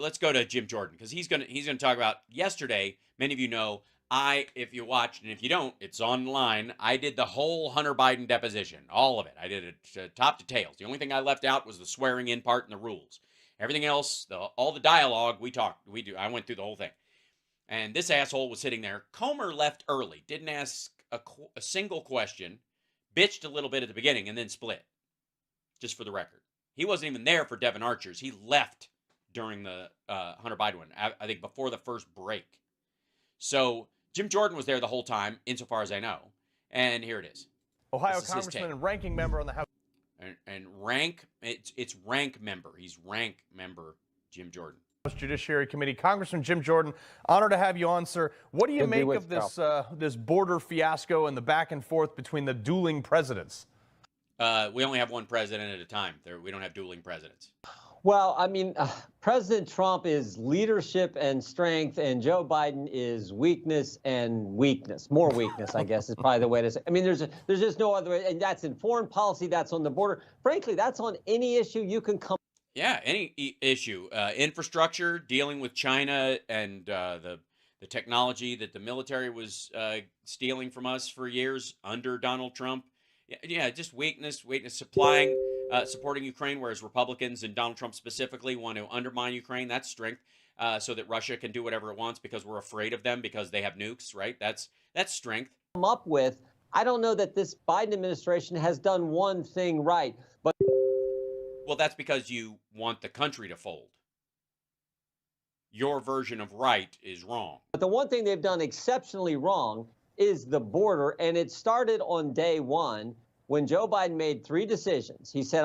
let's go to Jim Jordan, because he's gonna talk about yesterday. Many of you know, if you watched, and if you don't, it's online. I did the whole Hunter Biden deposition, all of it. I did it top to tails. The only thing I left out was the swearing in part and the rules. Everything else, all the dialogue, I went through the whole thing. And this asshole was sitting there. Comer left early, didn't ask a single question, bitched a little bit at the beginning, and then split. Just for the record, he wasn't even there for Devin Archer's. He left during the Hunter Biden one, I think before the first break. So Jim Jordan was there the whole time, insofar as I know. And here it is. Ohio Congressman and ranking member on the House. And rank, it's rank member. He's rank member Jim Jordan. House Judiciary Committee. Congressman Jim Jordan, honored to have you on, sir. What do you make of this border fiasco and the back and forth between the dueling presidents? We only have one president at a time. We don't have dueling presidents. Well, I mean, President Trump is leadership and strength, and Joe Biden is weakness and weakness. More weakness, I guess, is probably the way to say. I mean, there's just no other way, and that's in foreign policy, that's on the border. Frankly, that's on any issue you can come. Yeah, any issue. Infrastructure, dealing with China and the technology that the military was stealing from us for years under Donald Trump. Yeah, just weakness, supporting Ukraine, whereas Republicans and Donald Trump specifically want to undermine Ukraine. That's strength, so that Russia can do whatever it wants because we're afraid of them because they have nukes, right? That's strength. Come up with, I don't know that this Biden administration has done one thing right, but well, that's because you want the country to fold. Your version of right is wrong. But the one thing they've done exceptionally wrong is the border, and it started on day one when Joe Biden made 3 decisions. He said,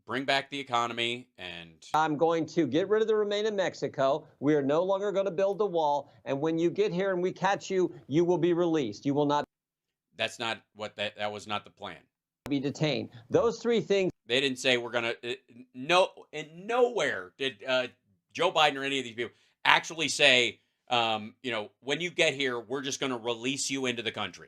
bring back the economy, and I'm going to get rid of the remain in Mexico. We are no longer going to build the wall, and when you get here and we catch you, you will be released. You will not. That's not what that was not the plan. Be detained. Those 3 things. They didn't say we're going to nowhere did Joe Biden or any of these people actually say, when you get here, we're just going to release you into the country.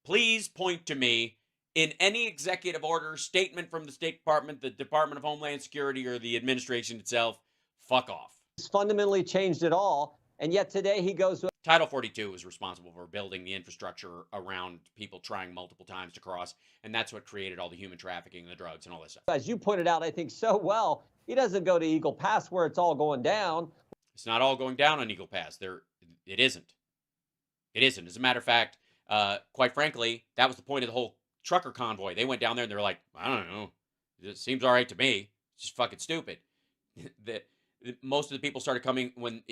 Please point to me in any executive order, statement from the State Department, the Department of Homeland Security, or the administration itself. Fuck off. It's fundamentally changed it all. And yet today he goes to Title 42 was responsible for building the infrastructure around people trying multiple times to cross. And that's what created all the human trafficking, the drugs, and all this stuff. As you pointed out, I think so well, he doesn't go to Eagle Pass where it's all going down. It's not all going down on Eagle Pass. It isn't. It isn't. As a matter of fact, quite frankly, that was the point of the whole trucker convoy. They went down there and they're like, I don't know. It seems all right to me. It's just fucking stupid. Most of the people started coming when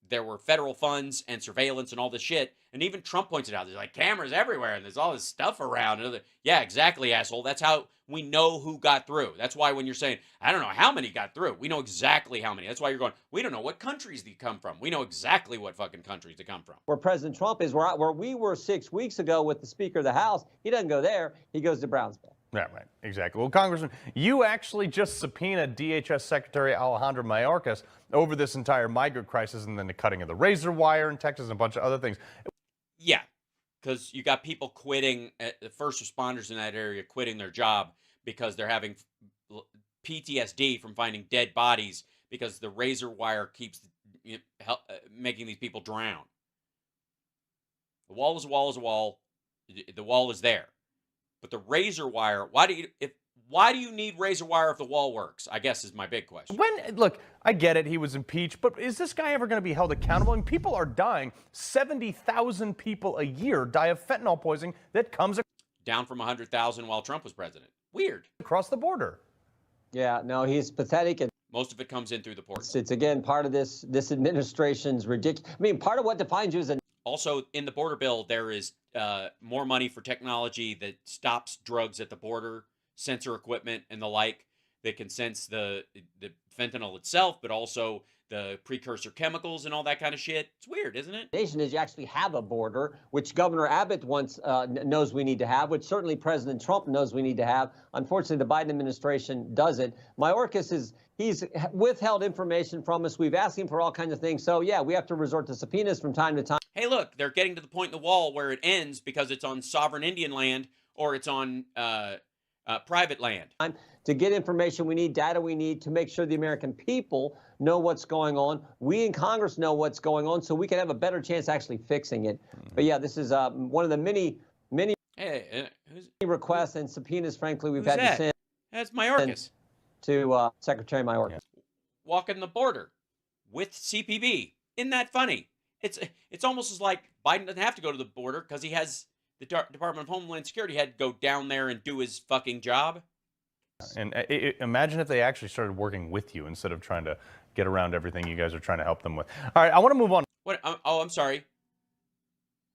there were federal funds and surveillance and all this shit. And even Trump points it out. There's like cameras everywhere and there's all this stuff around. Yeah, exactly, asshole. That's how we know who got through. That's why when you're saying, I don't know how many got through, we know exactly how many. That's why you're going, we don't know what countries they come from. We know exactly what fucking countries they come from. Where President Trump is, where we were 6 weeks ago with the Speaker of the House, he doesn't go there. He goes to Brownsville. Yeah, right. Exactly. Well, Congressman, you actually just subpoenaed DHS Secretary Alejandro Mayorkas over this entire migrant crisis and then the cutting of the razor wire in Texas and a bunch of other things. Yeah, because you got people quitting, the first responders in that area quitting their job because they're having PTSD from finding dead bodies because the razor wire keeps making these people drown. The wall is a wall is a wall. The wall is there. But the razor wire, why do you need razor wire if the wall works? I guess is my big question. Look, I get it. He was impeached, but is this guy ever going to be held accountable? And people are dying. 70,000 people a year die of fentanyl poisoning that comes down from 100,000 while Trump was president. Weird. Across the border. Yeah, no, he's pathetic. And most of it comes in through the port. It's again part of this administration's ridiculous. I mean, part of what defines you as a. Also, in the border bill, there is more money for technology that stops drugs at the border, sensor equipment and the like that can sense the fentanyl itself, but also the precursor chemicals and all that kind of shit. It's weird, isn't it? Nation is you actually have a border, which Governor Abbott once knows we need to have, which certainly President Trump knows we need to have. Unfortunately, the Biden administration doesn't. Mayorkas he's withheld information from us. We've asked him for all kinds of things. So, yeah, we have to resort to subpoenas from time to time. Hey, look, they're getting to the point in the wall where it ends because it's on sovereign Indian land or it's on private land. to get information we need, data we need to make sure the American people know what's going on. We in Congress know what's going on, so we can have a better chance actually fixing it. But yeah, this is one of the many requests and subpoenas, frankly, we've had to send. That's Mayorkas. To Secretary Mayorkas. Walking the border with CPB. Isn't that funny? It's almost as like Biden doesn't have to go to the border because he has the Department of Homeland Security had to go down there and do his fucking job. And imagine if they actually started working with you instead of trying to get around everything you guys are trying to help them with. All right, I want to move on. What? Oh, I'm sorry.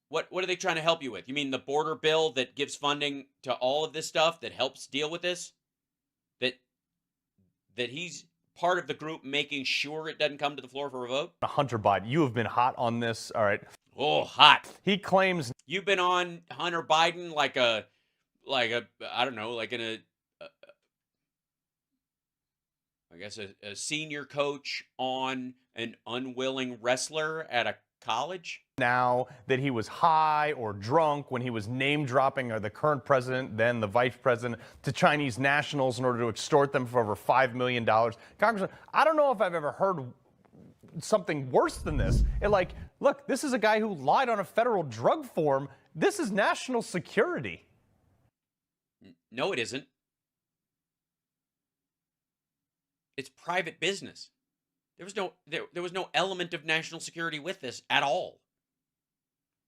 What are they trying to help you with? You mean the border bill that gives funding to all of this stuff that helps deal with this? That he's part of the group making sure it doesn't come to the floor for a vote? Hunter Biden, you have been hot on this. All right. Oh, hot. He claims you've been on Hunter Biden like a I don't know, like in I guess a senior coach on an unwilling wrestler at a college. Now that he was high or drunk when he was name dropping the current president, then the vice president, to Chinese nationals in order to extort them for over $5 million. Congressman, I don't know if I've ever heard something worse than this. Look, this is a guy who lied on a federal drug form. This is national security. No, it isn't. It's private business. There was no element of national security with this at all.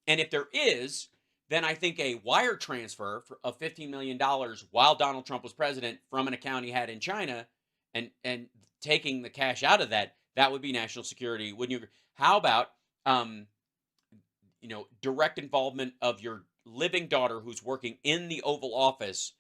And if there is, then I think a wire transfer of $15 million while Donald Trump was president from an account he had in China and taking the cash out of that would be national security. Wouldn't you agree? How about, direct involvement of your living daughter who's working in the Oval Office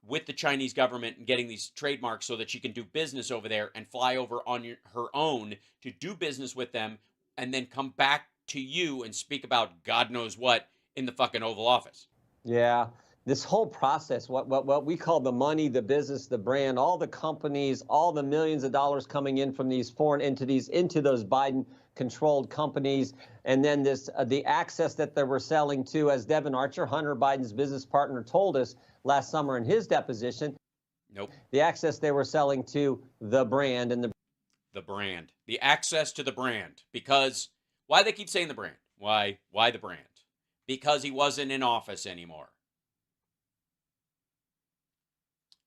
with the Chinese government and getting these trademarks so that she can do business over there and fly over on her own to do business with them and then come back to you and speak about God knows what in the fucking Oval Office. Yeah, this whole process, what we call the money, the business, the brand, all the companies, all the millions of dollars coming in from these foreign entities into those Biden-controlled companies, and then this the access that they were selling to, as Devin Archer, Hunter Biden's business partner, told us last summer in his deposition. Nope. The access they were selling to the brand and the brand, the access to the brand. Because why they keep saying the brand? Why the brand? Because he wasn't in office anymore.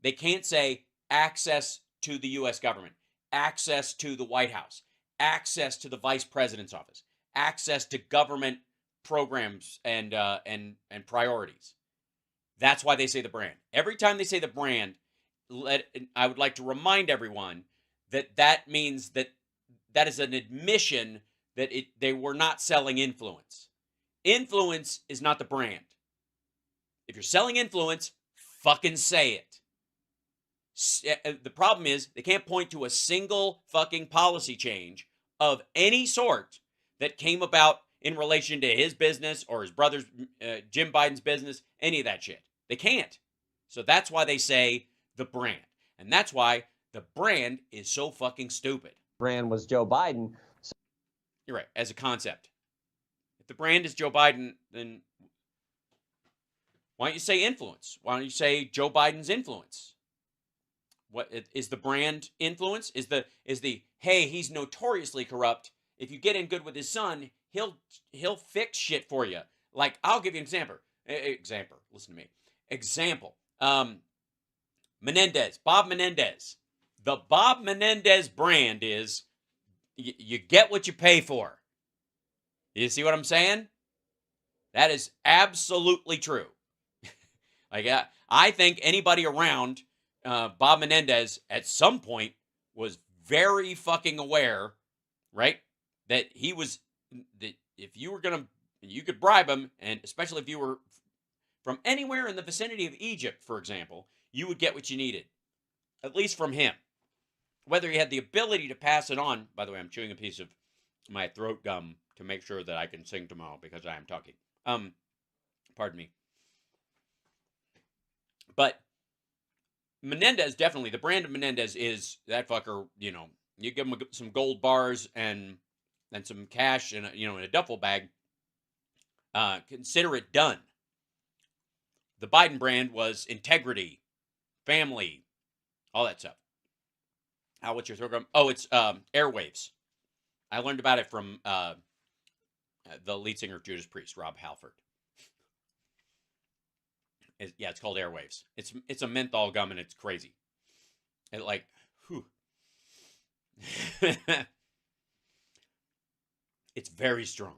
They can't say access to the U.S. government, access to the White House, access to the vice president's office, access to government programs and priorities. That's why they say the brand. Every time they say the brand, I would like to remind everyone that means that is an admission that they were not selling influence. Influence is not the brand. If you're selling influence, fucking say it. The problem is they can't point to a single fucking policy change of any sort that came about in relation to his business or his brother's, Jim Biden's business, any of that shit. They can't. So that's why they say the brand. And that's why the brand is so fucking stupid. Brand was Joe Biden. You're right, as a concept. If the brand is Joe Biden, then why don't you say influence? Why don't you say Joe Biden's influence? What is the brand influence? Is the hey, he's notoriously corrupt. If you get in good with his son, he'll fix shit for you. Like, I'll give you an example. Listen to me. Example. Menendez, Bob Menendez. The Bob Menendez brand is you get what you pay for. You see what I'm saying? That is absolutely true. Like, I think anybody around Bob Menendez at some point was very fucking aware, right? That if you were you could bribe him, and especially if you were from anywhere in the vicinity of Egypt, for example, you would get what you needed, at least from him. Whether he had the ability to pass it on, by the way, I'm chewing a piece of my throat gum to make sure that I can sing tomorrow because I am talking. Pardon me. But Menendez, definitely, the brand of Menendez is that fucker, you give him some gold bars and some cash in a duffel bag. Consider it done. The Biden brand was integrity, family, all that stuff. What's your third one? Oh, it's airwaves. I learned about it from the lead singer of Judas Priest, Rob Halford. It's called airwaves. It's a menthol gum and it's crazy. And like, whew. It's very strong.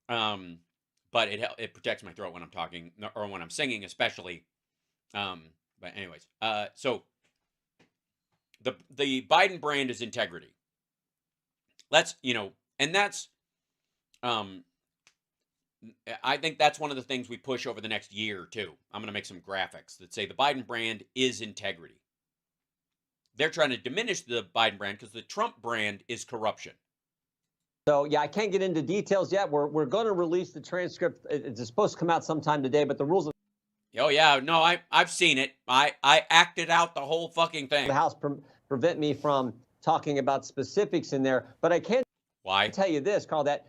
But it protects my throat when I'm talking or when I'm singing, especially. But anyways, so the Biden brand is integrity. Let's, and that's, I think that's one of the things we push over the next year too. I'm going to make some graphics that say the Biden brand is integrity. They're trying to diminish the Biden brand because the Trump brand is corruption. So, yeah, I can't get into details yet. We're going to release the transcript. It's supposed to come out sometime today, but the rules of Oh, yeah. No, I've seen it. I acted out the whole fucking thing. the House prevent me from talking about specifics in there. But I can tell you this, Carl, that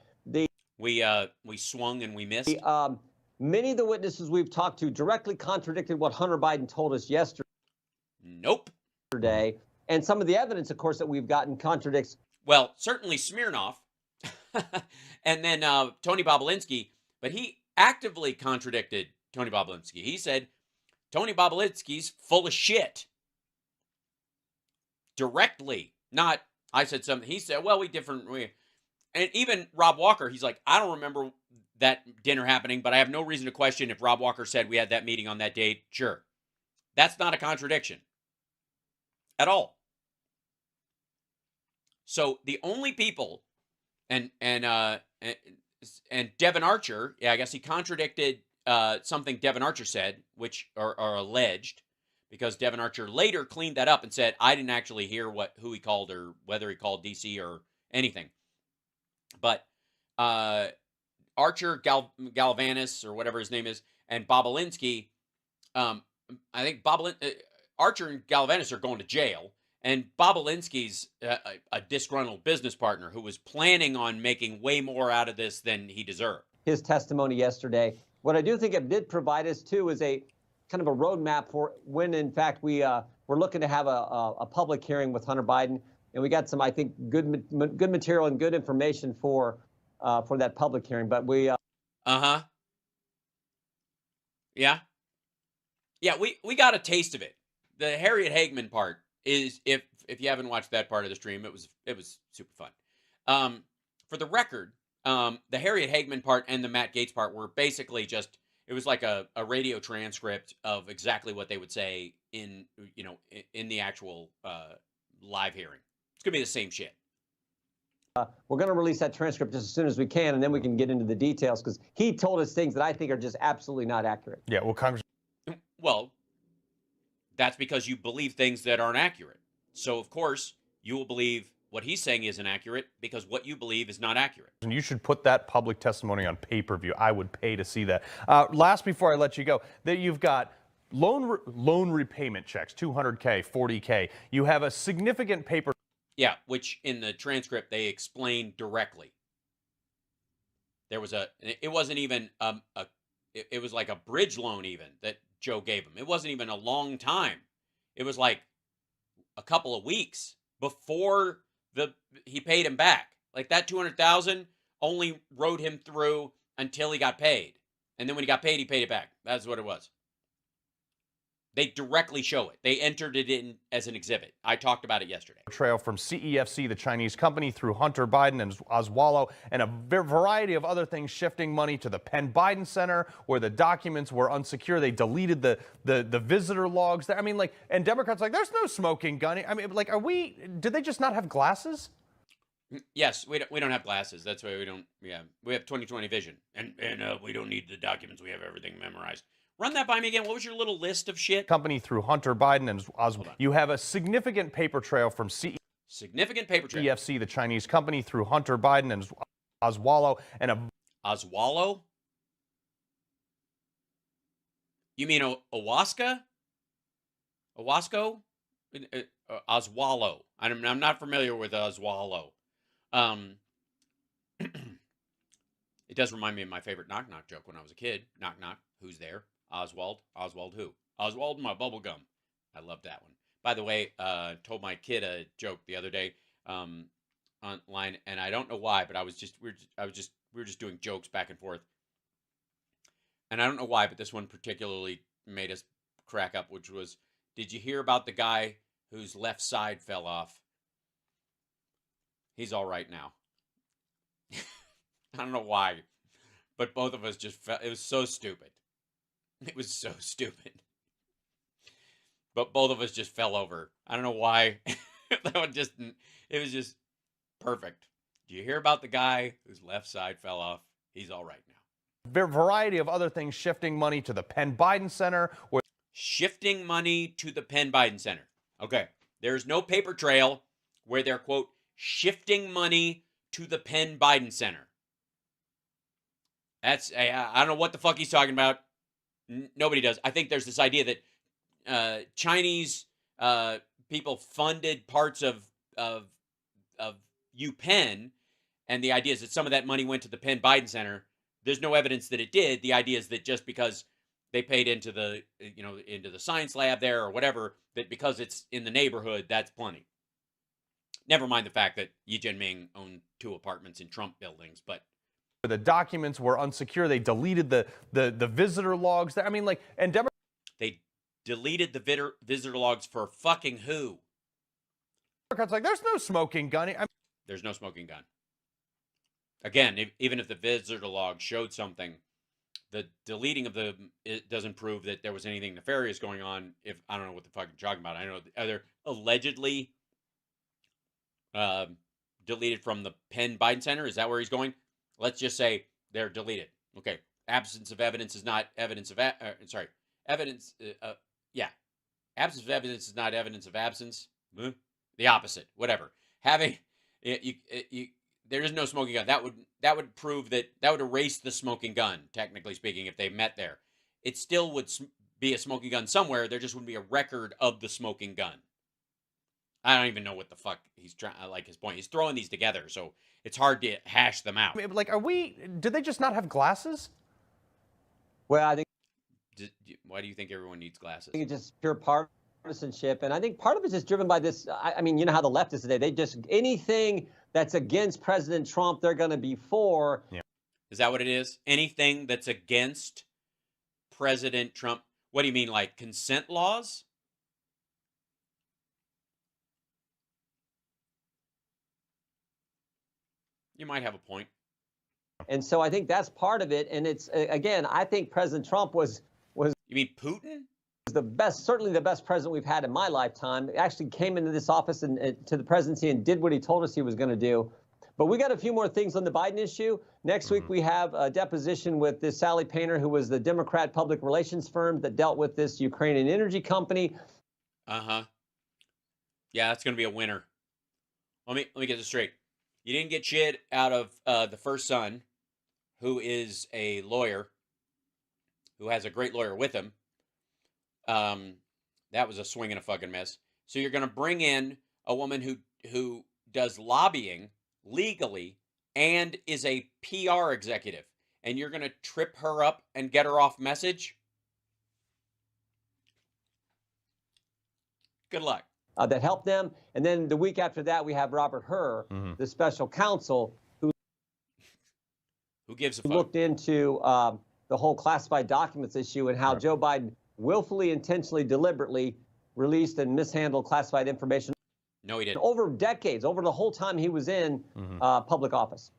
we swung and we missed. Many of the witnesses we've talked to directly contradicted what Hunter Biden told us yesterday. Nope. And some of the evidence, of course, that we've gotten contradicts. Well, certainly Smirnoff. And then Tony Bobulinski, but he actively contradicted Tony Bobulinski. He said Tony Bobulinski's full of shit. Directly. Not, I said something. He said, well, and even Rob Walker, he's like, I don't remember that dinner happening, but I have no reason to question if Rob Walker said we had that meeting on that date. Sure. That's not a contradiction. At all. So the only people, and Devin Archer, yeah, I guess he contradicted something Devin Archer said, which or alleged, because Devin Archer later cleaned that up and said I didn't actually hear who he called or whether he called DC or anything. But Archer, Galvanis or whatever his name is, and Bobulinski, I think Archer and Galvanis are going to jail. And Bobulinski's a disgruntled business partner who was planning on making way more out of this than he deserved. His testimony yesterday. What I do think it did provide us, too, is a kind of a roadmap for when, in fact, we're looking to have a public hearing with Hunter Biden. And we got some, I think, good material and good information for that public hearing. But we... Yeah. Yeah, we got a taste of it. The Harriet Hagman part is, if you haven't watched that part of the stream, it was super fun. For the record, the Harriet Hagman part and the Matt Gaetz part were basically just, it was like a radio transcript of exactly what they would say in the actual live hearing. It's gonna be the same shit. We're going to release that transcript just as soon as we can, and then we can get into the details, because he told us things that I think are just absolutely not accurate. Yeah, well, Congress. Well, that's because you believe things that aren't accurate. So, of course, you will believe what he's saying isn't accurate because what you believe is not accurate. And you should put that public testimony on pay-per-view. I would pay to see that. Last, before I let you go, that you've got loan repayment checks, $200K, $40K. You have a significant paper. Yeah, which in the transcript they explained directly. There was it wasn't even it was like a bridge loan even that Joe gave him. It wasn't even a long time. It was like a couple of weeks before he paid him back. Like that $200,000 only rode him through until he got paid. And then when he got paid, he paid it back. That's what it was. They directly show it. They entered it in as an exhibit. I talked about it yesterday. Trail from CEFC, the Chinese company, through Hunter Biden and Oswaldo, and a variety of other things, shifting money to the Penn Biden Center, where the documents were unsecure. They deleted the visitor logs there. I mean, like, and Democrats like, there's no smoking gun. I mean, like, did they just not have glasses? Yes, we don't have glasses. That's why we don't. Yeah, we have 20/20 vision, and we don't need the documents. We have everything memorized. Run that by me again. What was your little list of shit? Company through Hunter Biden and Oswaldo. You have a significant paper trail from significant paper trail. CEFC, the Chinese company, through Hunter Biden and Oswaldo, and a Oswaldo. You mean Owasco? Owasco? Oswaldo. I'm not familiar with Oswaldo. It does remind me of my favorite knock knock joke when I was a kid. Knock knock. Who's there? Oswald. Oswald who? Oswald my bubble gum. I love that one. By the way, told my kid a joke the other day online, and I don't know why, but we were just doing jokes back and forth, and I don't know why, but this one particularly made us crack up, which was, did you hear about the guy whose left side fell off? He's all right now. I don't know why, but both of us just felt it was so stupid. It was so stupid. But both of us just fell over. I don't know why. That one just, it was just perfect. Do you hear about the guy whose left side fell off? He's all right now. A variety of other things, shifting money to the Penn Biden Center. Shifting money to the Penn Biden Center. Okay. There's no paper trail where they're, quote, shifting money to the Penn Biden Center. I don't know what the fuck he's talking about. Nobody does. I think there's this idea that Chinese people funded parts of UPenn, and the idea is that some of that money went to the Penn Biden Center. There's no evidence that it did. The idea is that just because they paid into the science lab there or whatever, that because it's in the neighborhood, that's plenty. Never mind the fact that Xi Jinping owned 2 apartments in Trump buildings, but the documents were unsecure. They deleted the visitor logs. I mean, like, and they deleted the visitor logs for fucking who? Democrats like, there's no smoking gun. There's no smoking gun. Again, even if the visitor log showed something, the deleting of it doesn't prove that there was anything nefarious going on. If I don't know what the fuck you're talking about. I know they're allegedly deleted from the Penn Biden Center. Is that where he's going? Let's just say they're deleted. Okay. Absence of evidence is not evidence of evidence. Yeah. Absence of evidence is not evidence of absence. The opposite. Whatever. Having there is no smoking gun. That would prove that would erase the smoking gun, technically speaking, if they met there. It still would be a smoking gun somewhere. There just wouldn't be a record of the smoking gun. I don't even know what the fuck he's trying. I like his point. He's throwing these together, so it's hard to hash them out. I mean, like, do they just not have glasses? Well, I think. Why do you think everyone needs glasses? I think it's just pure partisanship, and I think part of it is driven by this. I mean, you know how the left is today. They just anything that's against President Trump, they're going to be for. Yeah. Is that what it is? Anything that's against President Trump? What do you mean, like consent laws? You might have a point. And so I think that's part of it. And it's, again, I think President Trump was. You mean Putin? The best, certainly the best president we've had in my lifetime. Actually came into this office and to the presidency and did what he told us he was going to do. But we got a few more things on the Biden issue. Next week, we have a deposition with this Sally Painter, who was the Democrat public relations firm that dealt with this Ukrainian energy company. Yeah, that's going to be a winner. Let me get this straight. You didn't get shit out of the first son, who is a lawyer, who has a great lawyer with him. That was a swing and a fucking miss. So you're going to bring in a woman who does lobbying legally and is a PR executive, and you're going to trip her up and get her off message? Good luck. That helped them. And then the week after that, we have Robert Hur, the special counsel, who gives a fuck? Looked into the whole classified documents issue and how Joe Biden willfully, intentionally, deliberately released and mishandled classified information. No, he didn't. Over decades, over the whole time he was in public office.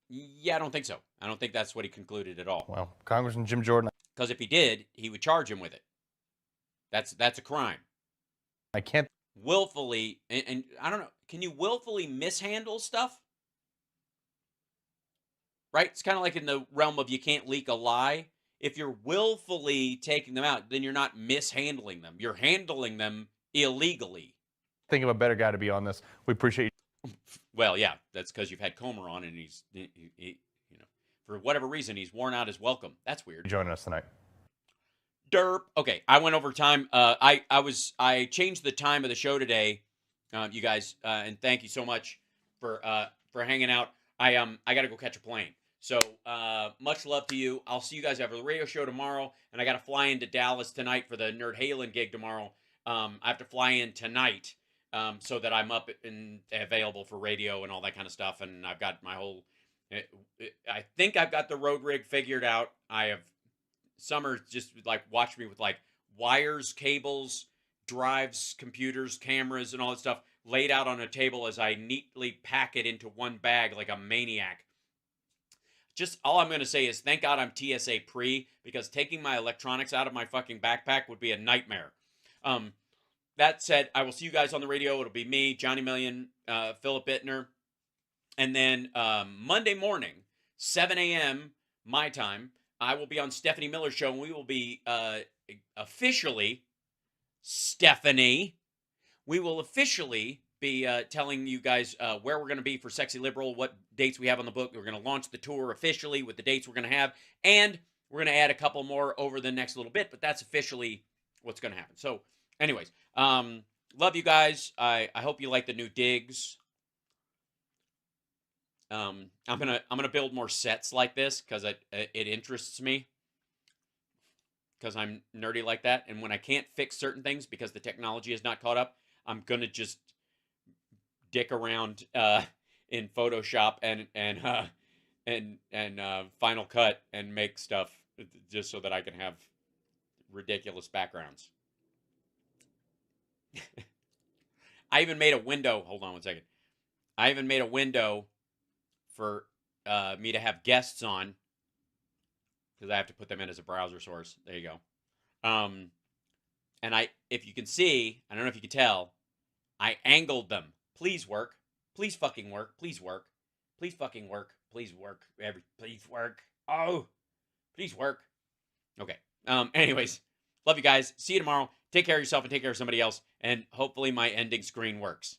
Yeah, I don't think so. I don't think that's what he concluded at all. Well, Congressman Jim Jordan. Because if he did, he would charge him with it. That's a crime. I can't. Willfully, and I don't know, can you willfully mishandle stuff? Right? It's kind of like in the realm of you can't leak a lie. If you're willfully taking them out, then you're not mishandling them. You're handling them illegally. Think of a better guy to be on this. We appreciate you. Well, yeah, that's because you've had Comer on, and he's, for whatever reason, he's worn out his welcome. That's weird. Joining us tonight. Derp. Okay, I went over time. I changed the time of the show today, you guys, and thank you so much for hanging out. I got to go catch a plane. So much love to you. I'll see you guys after the radio show tomorrow, and I got to fly into Dallas tonight for the Nerd Halen gig tomorrow. I have to fly in tonight so that I'm up and available for radio and all that kind of stuff. And I've got my whole. I think I've got the road rig figured out. I have. Summer just like watch me with like wires, cables, drives, computers, cameras, and all that stuff laid out on a table as I neatly pack it into one bag like a maniac. Just all I'm going to say is thank God I'm TSA pre, because taking my electronics out of my fucking backpack would be a nightmare. That said, I will see you guys on the radio. It'll be me, Johnny Million, Philip Bittner. And then Monday morning, 7 a.m. my time, I will be on Stephanie Miller's show, and we will be officially, Stephanie, we will officially be telling you guys where we're going to be for Sexy Liberal, what dates we have on the book. We're going to launch the tour officially with the dates we're going to have, and we're going to add a couple more over the next little bit, but that's officially what's going to happen. So anyways, love you guys. I hope you like the new digs. I'm gonna build more sets like this because it interests me, because I'm nerdy like that. And when I can't fix certain things because the technology is not caught up, I'm gonna just dick around in Photoshop and Final Cut and make stuff just so that I can have ridiculous backgrounds. I even made a window. Hold on one second. I even made a window for me to have guests on, because I have to put them in as a browser source. There you go. And if you can see, I don't know if you can tell, I angled them. Please work. Please fucking work. Please work. Please fucking work. Please work. Please work. Oh, please work. Okay. Anyways, love you guys. See you tomorrow. Take care of yourself and take care of somebody else. And hopefully my ending screen works.